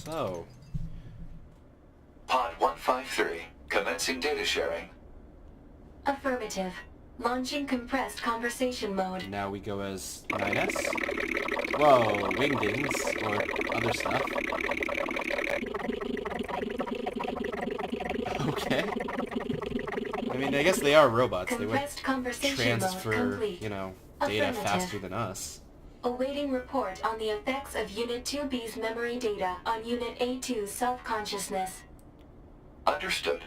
So... Pod 153, commencing data sharing. Affirmative. Launching compressed conversation mode. Now we go as 9S. Whoa, wingdings, or other stuff. Okay. I mean, I guess they are robots. They would transfer, you know, data faster than us. Awaiting report on the effects of Unit 2B's memory data on Unit A2's self-consciousness. Understood.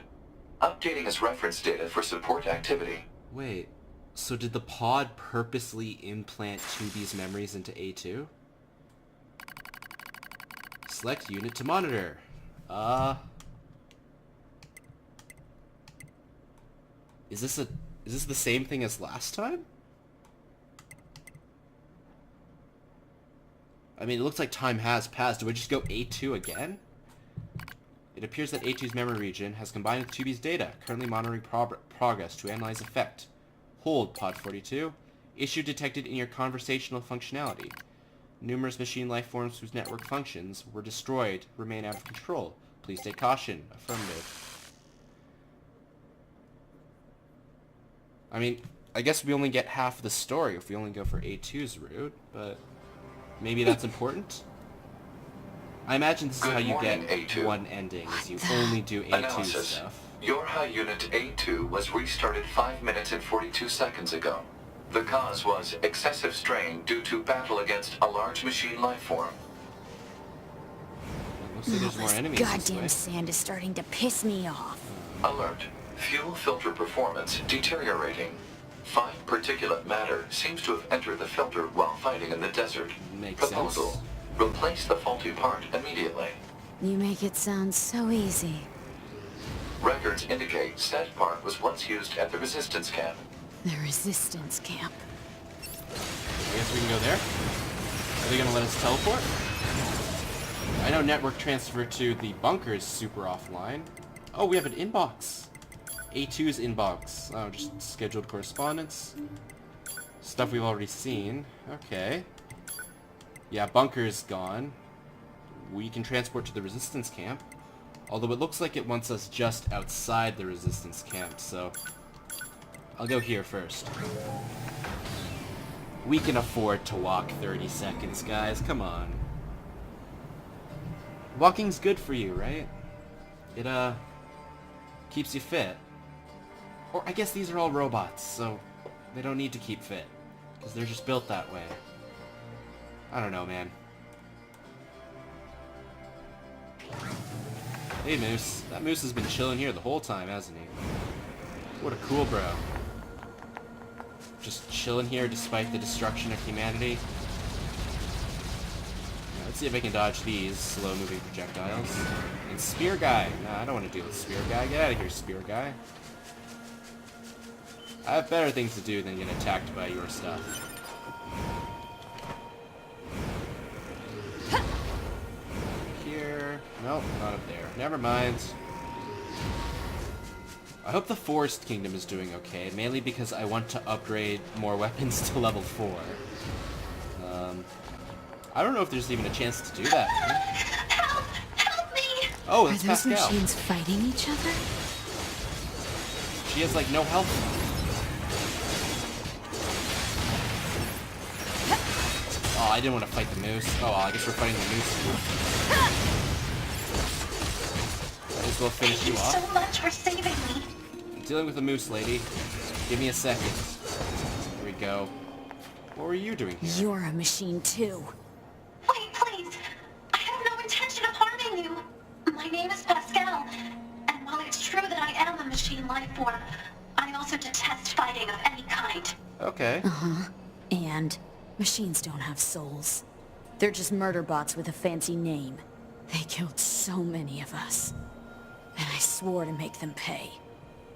Updating as reference data for support activity. Wait, so did the pod purposely implant 2B's memories into A2? Select unit to monitor. Is this the same thing as last time? I mean, it looks like time has passed. Do I just go A2 again? It appears that A2's memory region has combined with 2B's data, currently monitoring progress to analyze effect. Hold, Pod 42. Issue detected in your conversational functionality. Numerous machine life forms whose network functions were destroyed remain out of control. Please take caution. Affirmative. I mean, I guess we only get half the story if we only go for A2's route, but maybe that's important? I imagine this is how you get A2. one ending, is you only do A2 Analysis. stuff. Your high unit A2 was restarted 5 minutes and 42 seconds ago. The cause was excessive strain due to battle against a large machine life form. Looks like there's more enemies this way. Goddamn sand is starting to piss me off. Alert. Fuel filter performance deteriorating. Fine particulate matter seems to have entered the filter while fighting in the desert. Makes Proposal. sense. Replace the faulty part immediately. You make it sound so easy. Records indicate said part was once used at the resistance camp. The resistance camp. I guess we can go there. Are they gonna let us teleport? I know network transfer to the bunker is super offline. Oh, we have an inbox. A2's inbox. Oh, just scheduled correspondence. Stuff we've already seen. Okay. Yeah, bunker's gone. We can transport to the resistance camp. Although it looks like it wants us just outside the resistance camp, so... I'll go here first. We can afford to walk 30 seconds, guys. Come on. Walking's good for you, right? It, keeps you fit. Or I guess these are all robots, so they don't need to keep fit. Because they're just built that way. I don't know, man. Hey, Moose. That Moose has been chilling here the whole time, hasn't he? What a cool bro. Just chilling here despite the destruction of humanity. Yeah, let's see if I can dodge these slow-moving projectiles. And Spear Guy. Nah, I don't want to deal with Spear Guy. Get out of here, Spear Guy. I have better things to do than get attacked by your stuff. Here. Nope, not up there. Never mind. I hope the Forest Kingdom is doing okay, mainly because I want to upgrade more weapons to level 4. I don't know if there's even a chance to do that. Help! Help me! Oh, that's Are those Pascal. machines fighting each other? She has, like, no health. Oh, I didn't want to fight the moose. Oh, well, I guess we're fighting the moose. Might as well finish you off. Thank you so much for saving me. I'm dealing with the moose, lady. Give me a second. Here we go. What were you doing here? You're a machine too. Wait, please. I have no intention of harming you. My name is Pascal, and while it's true that I am a machine life form, I also detest fighting of any kind. Okay. Uh-huh. And machines don't have souls. They're just murder bots with a fancy name. They killed so many of us. And I swore to make them pay.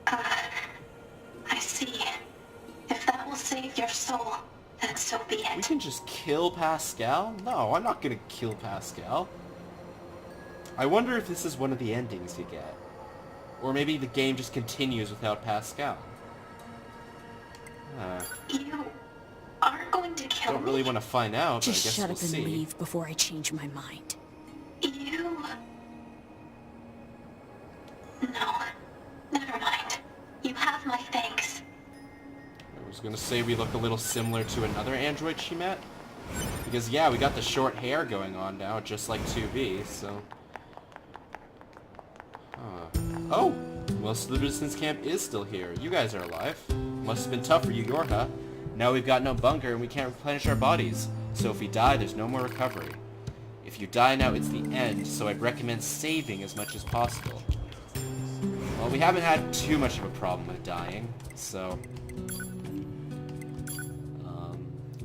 I see. If that will save your soul, then so be We it. can just kill Pascal? No, I'm not gonna kill Pascal. I wonder if this is one of the endings you get. Or maybe the game just continues without Pascal. You aren't going to kill Don't really me. want to find out, but I Just guess shut we'll up and see. leave before I change my mind. You gonna say we look a little similar to another android she met. Because, yeah, we got the short hair going on now, just like 2B, so... Oh! Most of the resistance camp is still here. You guys are alive. Must have been tough for you, Yorha. Now we've got no bunker and we can't replenish our bodies. So if we die, there's no more recovery. If you die now, it's the end, so I'd recommend saving as much as possible. Well, we haven't had too much of a problem with dying, so...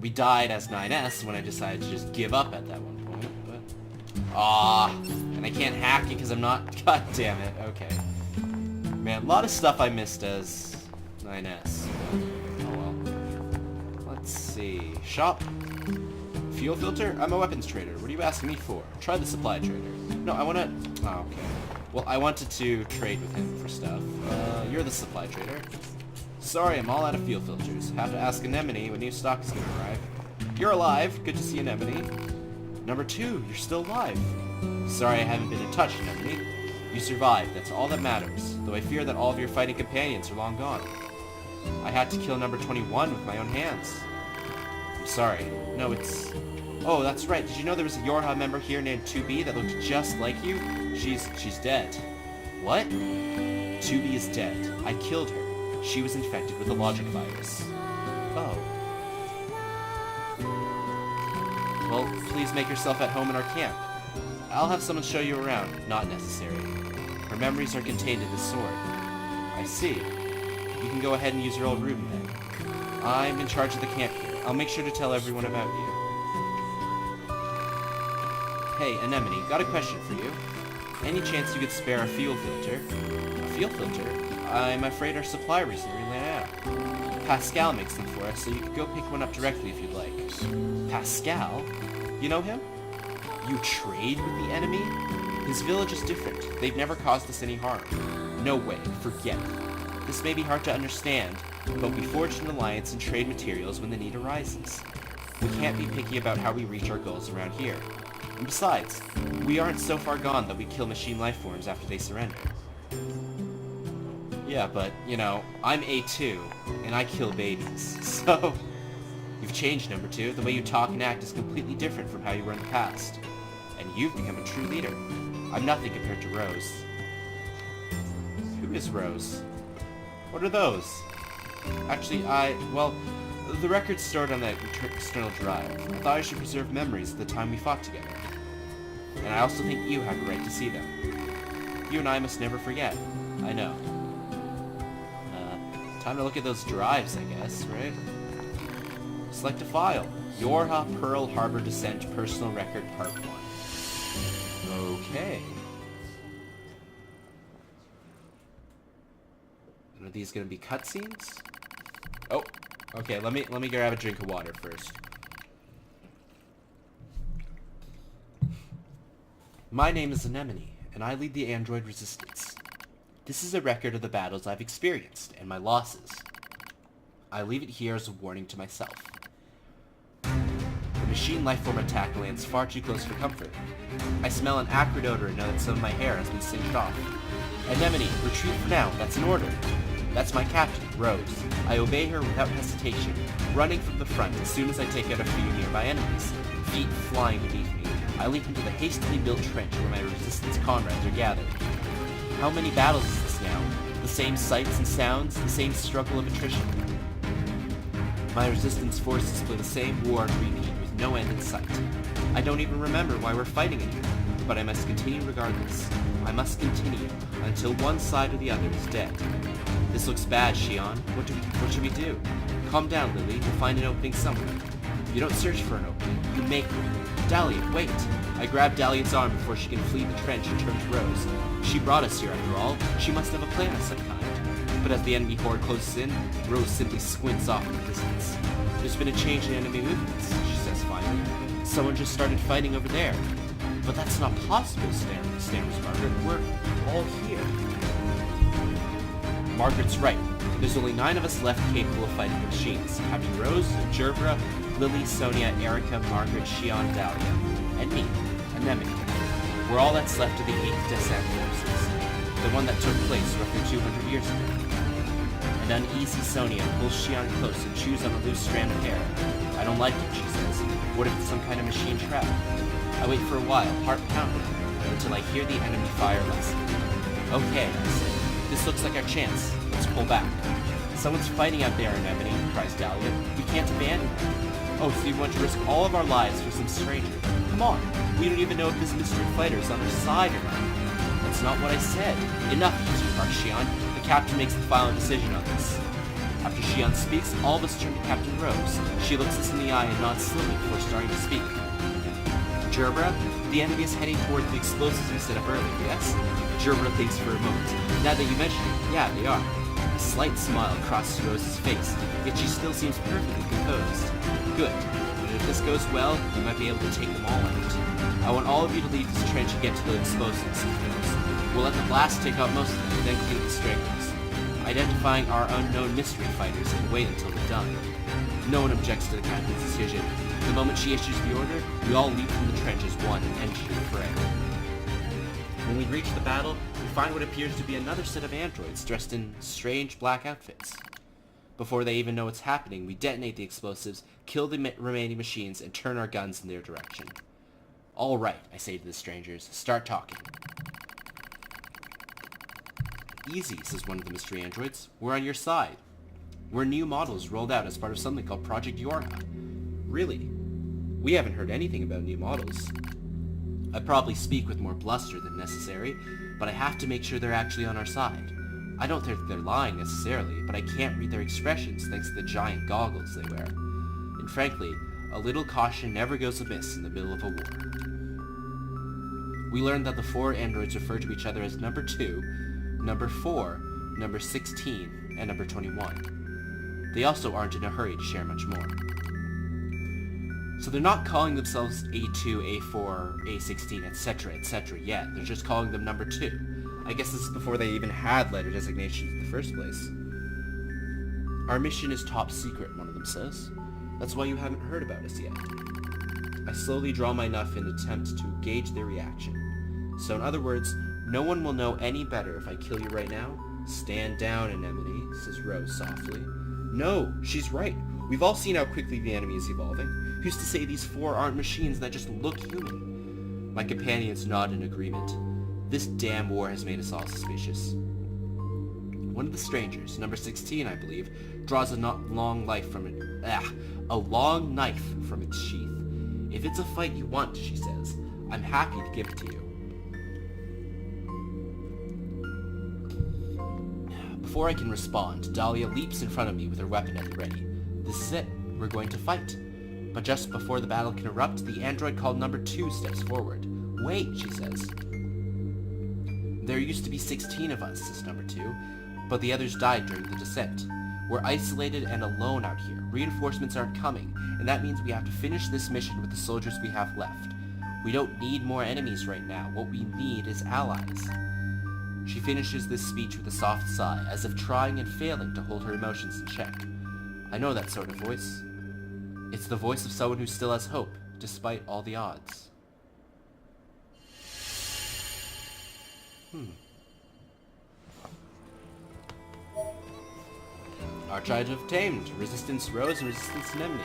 we died as 9S when I decided to just give up at that one point, but... and I can't hack it because I'm not... God damn it, okay. Man, a lot of stuff I missed as 9S. Oh well. Let's see... Shop? Fuel filter? I'm a weapons trader. What are you asking me for? Try the supply trader. No, I wanna... Oh, okay. Well, I wanted to trade with him for stuff. You're the supply trader. Sorry, I'm all out of fuel filters. Have to ask Anemone when new stock is gonna arrive. You're alive. Good to see Anemone. Number 2, you're still alive. Sorry I haven't been in touch, Anemone. You survived. That's all that matters. Though I fear that all of your fighting companions are long gone. I had to kill number 21 with my own hands. I'm sorry. No, it's... Oh, that's right. Did you know there was a Yorha member here named 2B that looked just like you? She's dead. What? 2B is dead. I killed her. She was infected with a logic virus. Oh. Well, please make yourself at home in our camp. I'll have someone show you around. Not necessary. Her memories are contained in this sword. I see. You can go ahead and use your old room then. I'm in charge of the camp here. I'll make sure to tell everyone about you. Hey, Anemone, got a question for you. Any chance you could spare a fuel filter? A fuel filter? I'm afraid our supply recently ran out. Pascal makes them for us, so you could go pick one up directly if you'd like. Pascal? You know him? You trade with the enemy? His village is different. They've never caused us any harm. No way. Forget it. This may be hard to understand, but we forged an alliance and trade materials when the need arises. We can't be picky about how we reach our goals around here. And besides, we aren't so far gone that we kill machine life forms after they surrender. Yeah, but, you know, I'm A2, and I kill babies, so... You've changed, number 2. The way you talk and act is completely different from how you were in the past. And you've become a true leader. I'm nothing compared to Rose. Who is Rose? What are those? Actually, well, the record's stored on that external drive. I thought I should preserve memories of the time we fought together. And I also think you have a right to see them. You and I must never forget. I know. Time to look at those drives, I guess, right? Select a file. Yorha Pearl Harbor Descent Personal Record Part 1. Okay. And are these gonna be cutscenes? Oh, okay, let me grab a drink of water first. My name is Anemone, and I lead the android resistance. This is a record of the battles I've experienced, and my losses. I leave it here as a warning to myself. The machine lifeform attack lands far too close for comfort. I smell an acrid odor and know that some of my hair has been singed off. Anemone, retreat for now, that's an order. That's my captain, Rose. I obey her without hesitation, running from the front as soon as I take out a few nearby enemies, feet flying beneath me. I leap into the hastily built trench where my resistance comrades are gathered. How many battles is this now? The same sights and sounds, the same struggle of attrition. My resistance forces play the same war on repeat with no end in sight. I don't even remember why we're fighting anymore, but I must continue regardless. I must continue until one side or the other is dead. This looks bad, Xion. What should we do? Calm down, Lily. We'll find an opening somewhere. You don't search for an opening. You make one. Dahlia, wait! I grab Dahlia's arm before she can flee the trench and turn to Rose. She brought us here after all. She must have a plan of some kind. But as the enemy horde closes in, Rose simply squints off in the distance. There's been a change in enemy movements, she says finally. Someone just started fighting over there. But that's not possible, stammers Margaret. We're all here. Margaret's right. There's only 9 of us left capable of fighting the machines. Captain Rose, Gerbera, Lily, Sonia, Erica, Margaret, Xion, Dahlia, and me, Anemone. We're all that's left of the 8th Descent forces, the one that took place roughly 200 years ago. An uneasy Sonia pulls Xian close and chews on a loose strand of hair. I don't like it, she says. What if it's some kind of machine trap? I wait for a while, heart pounding, until I hear the enemy fire lessen. Okay, I say. This looks like our chance. Let's pull back. Someone's fighting out there, Anemone, cries Dahlia. We can't abandon them. Oh, so you want to risk all of our lives for some stranger? Come on. We don't even know if this mystery fighter is on our side or not. That's not what I said. Enough, you two, barks Xian. The captain makes the final decision on this. After Xian speaks, all of us turn to Captain Rose. She looks us in the eye and nods slowly before starting to speak. Gerbera, the enemy is heading towards the explosives we set up earlier, yes? Gerbera thinks for a moment. Now that you mention it, yeah, they are. A slight smile crosses Rose's face, yet she still seems perfectly composed. Good. But if this goes well, we might be able to take them all out. I want all of you to leave this trench and get to the explosives, he goes. We'll let the blast take out most of them, then clean the stragglers, identifying our unknown mystery fighters and wait until they're done. No one objects to the captain's decision. The moment she issues the order, we all leap from the trench as one and enter the fray. When we reach the battle, we find what appears to be another set of androids dressed in strange black outfits. Before they even know what's happening, we detonate the explosives, kill the remaining machines, and turn our guns in their direction. All right, I say to the strangers, start talking. Easy, says one of the mystery androids. We're on your side. We're new models rolled out as part of something called Project Yorha. Really? We haven't heard anything about new models. I probably speak with more bluster than necessary, but I have to make sure they're actually on our side. I don't think they're lying necessarily, but I can't read their expressions thanks to the giant goggles they wear. And frankly, a little caution never goes amiss in the middle of a war. We learned that the 4 androids refer to each other as number 2, number 4, number 16, and number 21. They also aren't in a hurry to share much more. So they're not calling themselves A2, A4, A16, etc. yet. They're just calling them number 2. I guess this is before they even had letter designations in the first place. Our mission is top secret, one of them says. That's why you haven't heard about us yet. I slowly draw my knife in an attempt to gauge their reaction. So in other words, no one will know any better if I kill you right now? Stand down, Anemone, says Rose softly. No, she's right. We've all seen how quickly the enemy is evolving. Who's to say these 4 aren't machines that just look human? My companions nod in agreement. This damn war has made us all suspicious. One of the strangers, number 16 I believe, draws a long knife from its sheath. If it's a fight you want, she says, I'm happy to give it to you. Before I can respond, Dahlia leaps in front of me with her weapon at the ready. This is it. We're going to fight. But just before the battle can erupt, the android called number 2 steps forward. Wait, she says. There used to be 16 of us, says number 2, but the others died during the descent. We're isolated and alone out here. Reinforcements aren't coming, and that means we have to finish this mission with the soldiers we have left. We don't need more enemies right now. What we need is allies. She finishes this speech with a soft sigh, as if trying and failing to hold her emotions in check. I know that sort of voice. It's the voice of someone who still has hope, despite all the odds. Archives have tamed. Resistance Rose and Resistance Anemone.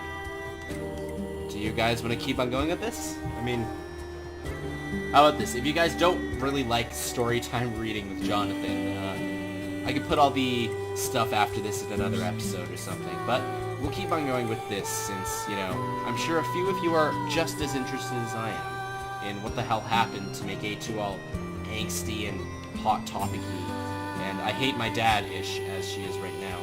Do you guys want to keep on going with this? I mean, how about this? If you guys don't really like storytime reading with Jonathan, I could put all the stuff after this in another episode or something, but we'll keep on going with this since, you know, I'm sure a few of you are just as interested as I am in what the hell happened to make A2 all angsty and hot topic-y, and I hate my dad-ish as she is right now.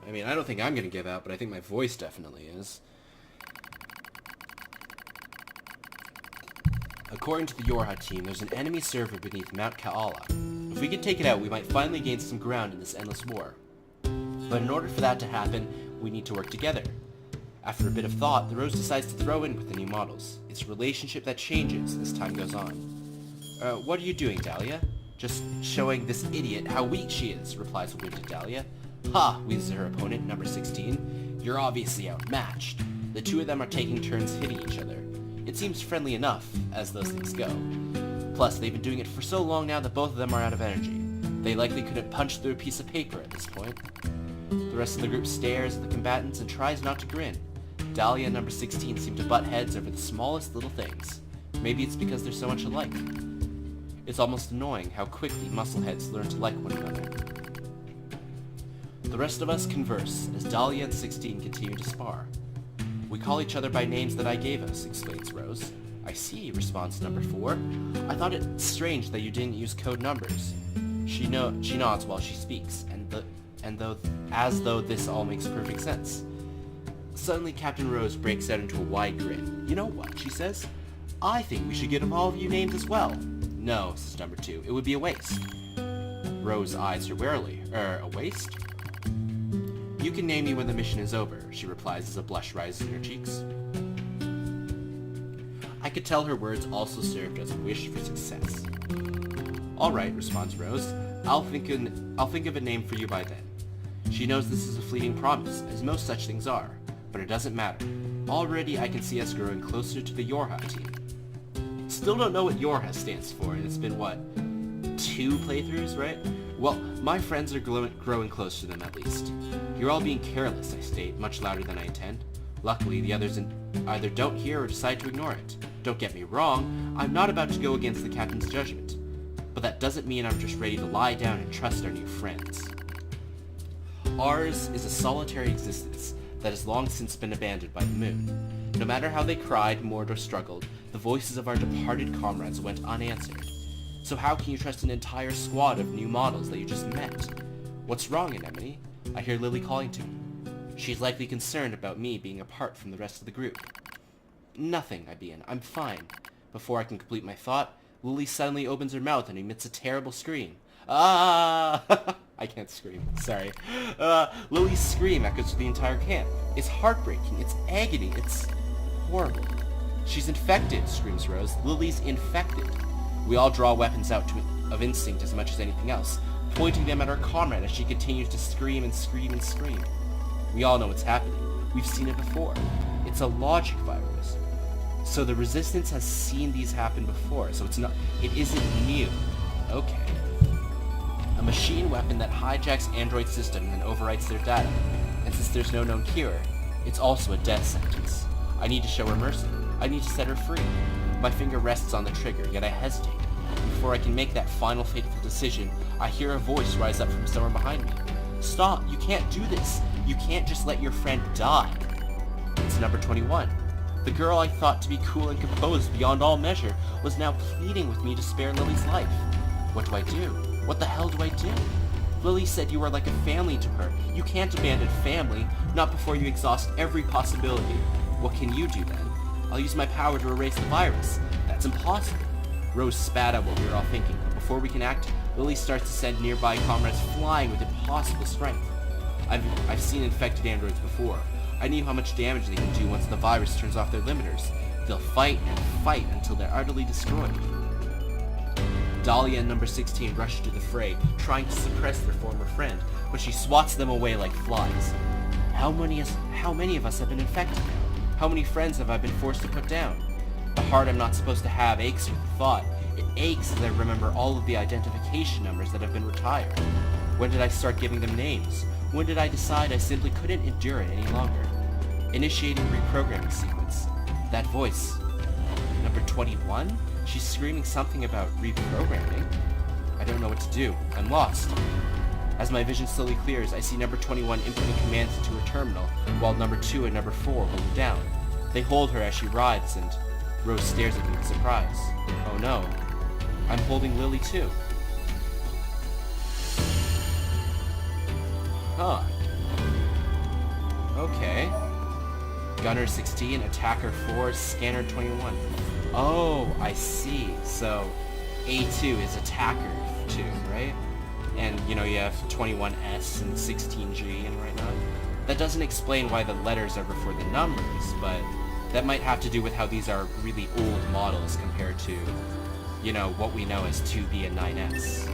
I mean, I don't think I'm gonna give out, but I think my voice definitely is. According to the Yorha team, there's an enemy server beneath Mount Kaala. If we can take it out, we might finally gain some ground in this endless war. But in order for that to happen, we need to work together. After a bit of thought, the Rose decides to throw in with the new models. It's a relationship that changes as time goes on. What are you doing, Dahlia? Just showing this idiot how weak she is, replies wounded Dahlia. Ha, wheezes her opponent, number 16. You're obviously outmatched. The two of them are taking turns hitting each other. It seems friendly enough, as those things go. Plus, they've been doing it for so long now that both of them are out of energy. They likely couldn't punch through a piece of paper at this point. The rest of the group stares at the combatants and tries not to grin. Dahlia and number 16 seem to butt heads over the smallest little things. Maybe it's because they're so much alike. It's almost annoying how quickly muscleheads learn to like one another. The rest of us converse as Dahlia and 16 continue to spar. We call each other by names that I gave us, explains Rose. I see, responds number 4. I thought it strange that you didn't use code numbers. She nods while she speaks, as though this all makes perfect sense. Suddenly, Captain Rose breaks out into a wide grin. You know what, she says? I think we should give all of you names as well. No, says number 2, it would be a waste. Rose eyes her warily. A waste? You can name me when the mission is over, she replies as a blush rises in her cheeks. I could tell her words also served as a wish for success. Alright, responds Rose. I'll think of a name for you by then. She knows this is a fleeting promise, as most such things are, but it doesn't matter. Already I can see us growing closer to the Yorha team. Still don't know what Yorha stands for, and it's been, what, 2 playthroughs, right? Well, my friends are growing close to them at least. You're all being careless, I state, much louder than I intend. Luckily, the others either don't hear or decide to ignore it. Don't get me wrong, I'm not about to go against the captain's judgment. But that doesn't mean I'm just ready to lie down and trust our new friends. Ours is a solitary existence that has long since been abandoned by the moon. No matter how they cried, mourned, or struggled, the voices of our departed comrades went unanswered. So how can you trust an entire squad of new models that you just met? What's wrong, Anemone? I hear Lily calling to me. She's likely concerned about me being apart from the rest of the group. Nothing, I begin. I'm fine. Before I can complete my thought, Lily suddenly opens her mouth and emits a terrible scream. Ah! I can't scream. Sorry. Lily's scream echoes through the entire camp. It's heartbreaking. It's agony. It's horrible. She's infected, screams Rose. Lily's infected. We all draw weapons out of instinct as much as anything else, pointing them at our comrade as she continues to scream and scream and scream. We all know what's happening. We've seen it before. It's a logic virus. So the Resistance has seen these happen before, so it isn't new. Okay. A machine weapon that hijacks android system and then overwrites their data. And since there's no known cure, it's also a death sentence. I need to show her mercy. I need to set her free. My finger rests on the trigger, yet I hesitate. Before I can make that final fateful decision, I hear a voice rise up from somewhere behind me. Stop, you can't do this. You can't just let your friend die. It's number 21. The girl I thought to be cool and composed beyond all measure was now pleading with me to spare Lily's life. What do I do? What the hell do I do? Lily said you are like a family to her. You can't abandon family, not before you exhaust every possibility. What can you do then? I'll use my power to erase the virus. That's impossible. Rose spat out what we were all thinking, but before we can act, Lily starts to send nearby comrades flying with impossible strength. I've seen infected androids before. I knew how much damage they can do once the virus turns off their limiters. They'll fight and fight until they're utterly destroyed. Dahlia and number 16 rush into the fray, trying to suppress their former friend, but she swats them away like flies. How many of us have been infected now? How many friends have I been forced to put down? The heart I'm not supposed to have aches with the thought. It aches as I remember all of the identification numbers that have been retired. When did I start giving them names? When did I decide I simply couldn't endure it any longer? Initiating reprogramming sequence. That voice. Number 21? She's screaming something about reprogramming. I don't know what to do. I'm lost. As my vision slowly clears, I see number 21 inputting commands into her terminal, while number 2 and number 4 hold her down. They hold her as she writhes, and Rose stares at me with surprise. Oh no. I'm holding Lily too. Huh. Okay. Gunner 16, Attacker 4, Scanner 21. Oh, I see. So, A2 is Attacker 2, right? And, you know, you have 21S and 16G and whatnot. That doesn't explain why the letters are before the numbers, but that might have to do with how these are really old models compared to, you know, what we know as 2B and 9S.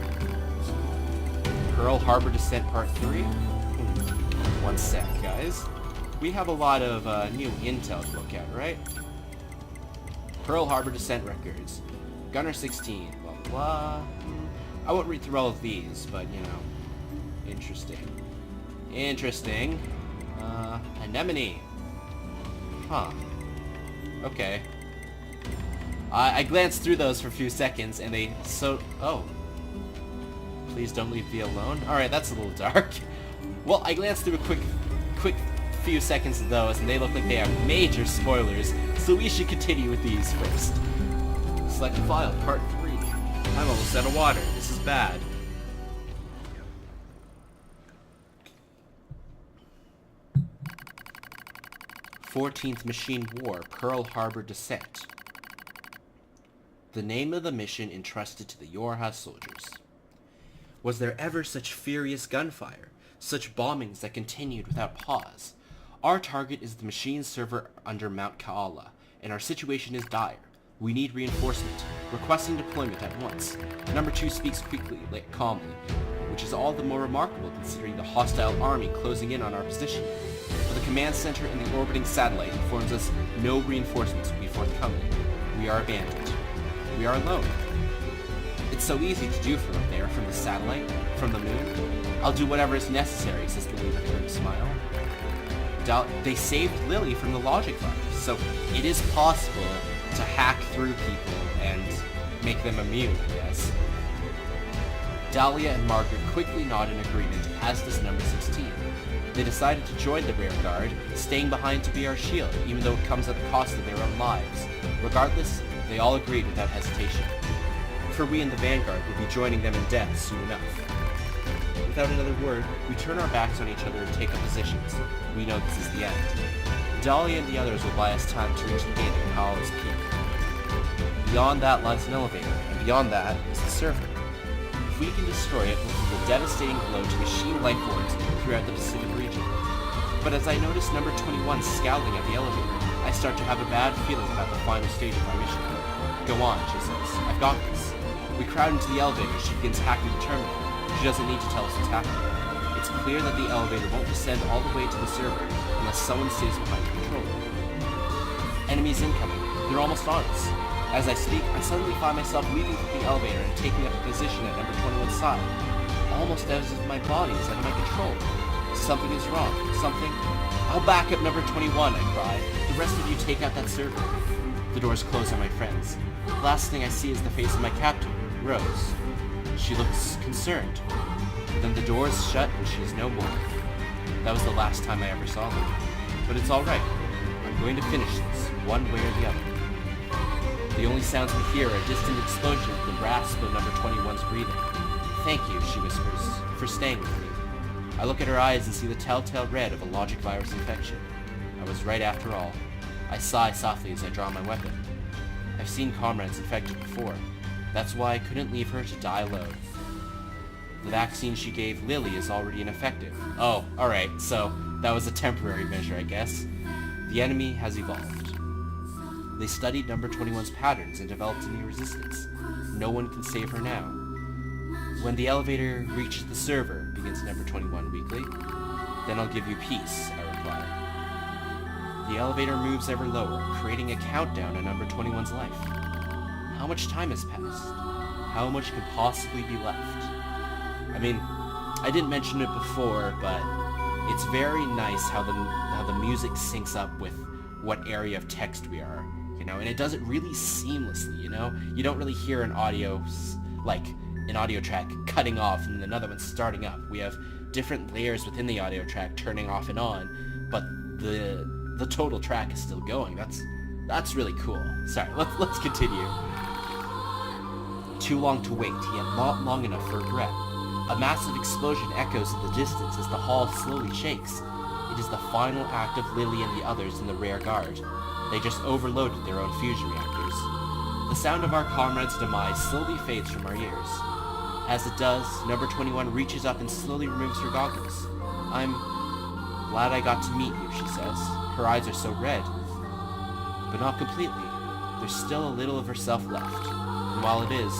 Pearl Harbor Descent Part 3? One sec, guys. We have a lot of new intel to look at, right? Pearl Harbor Descent records. Gunner 16, blah, blah, blah. I won't read through all of these, but, you know, interesting. Interesting. Anemone. Huh. Okay. I glanced through those for a few seconds, and they oh. Please don't leave me alone. Alright, that's a little dark. Well, I glanced through a quick few seconds of those, and they look like they have major spoilers, so we should continue with these first. Select file, part 3. I'm almost out of water. This is bad. "14th Machine War, Pearl Harbor Descent. The name of the mission entrusted to the Yorha soldiers. Was there ever such furious gunfire? Such bombings that continued without pause? Our target is the machine server under Mount Kaala, and our situation is dire. We need reinforcement. Requesting deployment at once." Number 2 speaks quickly, calmly, which is all the more remarkable considering the hostile army closing in on our position. But the command center and the orbiting satellite informs us no reinforcements will be forthcoming. We are abandoned. We are alone. It's so easy to do from up there, from the satellite, from the moon. I'll do whatever is necessary, says the leader with a smile. They saved Lily from the logic virus, so it is possible to hack through people and make them immune, I guess. Dahlia and Margaret quickly nod in agreement, as does number 16. They decided to join the rear guard, staying behind to be our shield, even though it comes at the cost of their own lives. Regardless, they all agreed without hesitation. For we in the vanguard will be joining them in death soon enough. Without another word, we turn our backs on each other and take up positions. We know this is the end. Dahlia and the others will buy us time to reach the gate at Kaala's peak. Beyond that lies an elevator, and beyond that is the server. If we can destroy it, we'll do a devastating blow to machine life forms throughout the Pacific region. But as I notice number 21 scowling at the elevator, I start to have a bad feeling about the final stage of our mission. "Go on," she says. "I've got this." We crowd into the elevator. She begins hacking the terminal. She doesn't need to tell us what's happening. It's clear that the elevator won't descend all the way to the server unless someone stays behind the controller. Enemies incoming. They're almost on us. As I speak, I suddenly find myself leaping from the elevator and taking up a position at number 21's side. Almost as if my body is under my control. Something is wrong. Something... "I'll back up number 21, I cry. "The rest of you take out that server." The doors close on my friends. The last thing I see is the face of my captain, Rose. She looks concerned. Then the doors shut and she is no more. That was the last time I ever saw her. But it's alright. I'm going to finish this, one way or the other. The only sounds we hear are distant explosions and the rasp of number 21's breathing. "Thank you," she whispers, "for staying with me." I look at her eyes and see the telltale red of a logic virus infection. I was right after all. I sigh softly as I draw my weapon. I've seen comrades infected before. That's why I couldn't leave her to die alone. The vaccine she gave Lily is already ineffective. Oh, alright, so that was a temporary measure, I guess. The enemy has evolved. They studied number 21's patterns and developed a new resistance. No one can save her now. "When the elevator reaches the server," begins number 21 weakly, "then I'll give you peace," I reply. The elevator moves ever lower, creating a countdown to number 21's life. How much time has passed? How much could possibly be left? I mean, I didn't mention it before, but it's very nice how the music syncs up with what area of text we are, you know, and it does it really seamlessly, you know? You don't really hear an audio track cutting off and then another one starting up. We have different layers within the audio track turning off and on, but the total track is still going. That's really cool. Sorry, let's continue. Too long to wait, yet not long enough for regret. A massive explosion echoes in the distance as the hall slowly shakes. It is the final act of Lily and the others in the rear guard. They just overloaded their own fusion reactors. The sound of our comrades' demise slowly fades from our ears. As it does, number 21 reaches up and slowly removes her goggles. "I'm glad I got to meet you," she says. Her eyes are so red. But not completely. There's still a little of herself left. And while it is,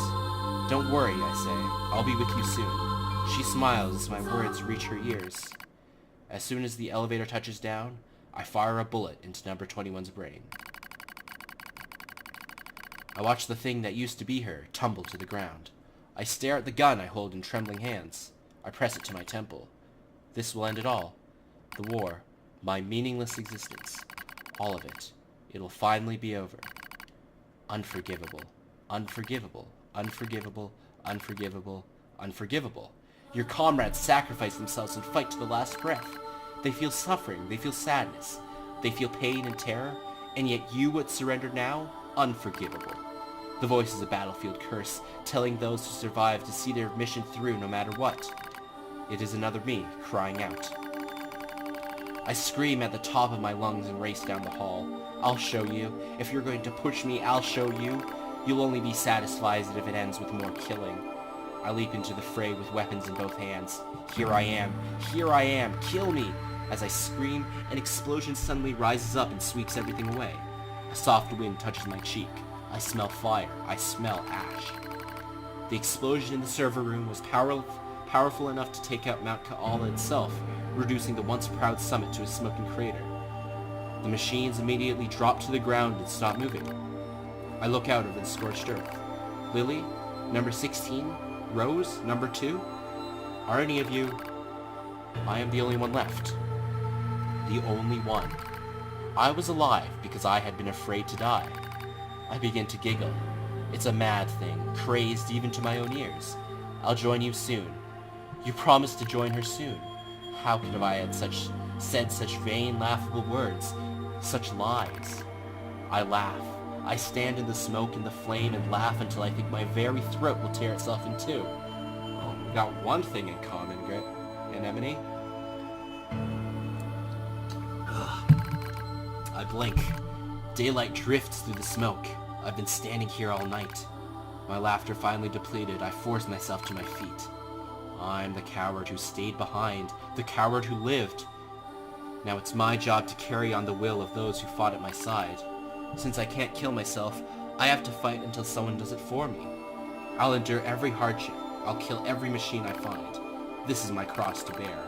"Don't worry," I say. "I'll be with you soon." She smiles as my words reach her ears. As soon as the elevator touches down, I fire a bullet into number 21's brain. I watch the thing that used to be her tumble to the ground. I stare at the gun I hold in trembling hands. I press it to my temple. This will end it all. The war. My meaningless existence. All of it. It will finally be over. Unforgivable. Unforgivable. Unforgivable. Unforgivable. Unforgivable. Your comrades sacrifice themselves and fight to the last breath. They feel suffering. They feel sadness. They feel pain and terror. And yet you would surrender now? Unforgivable. The voice is a battlefield curse, telling those who survive to see their mission through no matter what. It is another me, crying out. I scream at the top of my lungs and race down the hall. I'll show you. If you're going to push me, I'll show you. You'll only be satisfied if it ends with more killing. I leap into the fray with weapons in both hands. Here I am. Here I am. Kill me! As I scream, an explosion suddenly rises up and sweeps everything away. A soft wind touches my cheek. I smell fire. I smell ash. The explosion in the server room was powerful enough to take out Mount Kaala itself, reducing the once proud summit to a smoking crater. The machines immediately dropped to the ground and stopped moving. I look out over the scorched earth. Lily, number 16, Rose, number 2? Are any of you? I am the only one left. The only one. I was alive because I had been afraid to die. I begin to giggle. It's a mad thing, crazed even to my own ears. I'll join you soon. You promised to join her soon. How could have I had said such vain, laughable words? Such lies. I laugh. I stand in the smoke and the flame and laugh until I think my very throat will tear itself in two. Oh, we got one thing in common, Anemone. I blink. Daylight drifts through the smoke. I've been standing here all night. My laughter finally depleted, I force myself to my feet. I'm the coward who stayed behind, the coward who lived. Now it's my job to carry on the will of those who fought at my side. Since I can't kill myself, I have to fight until someone does it for me. I'll endure every hardship. I'll kill every machine I find. This is my cross to bear.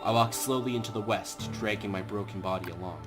I walk slowly into the west, dragging my broken body along.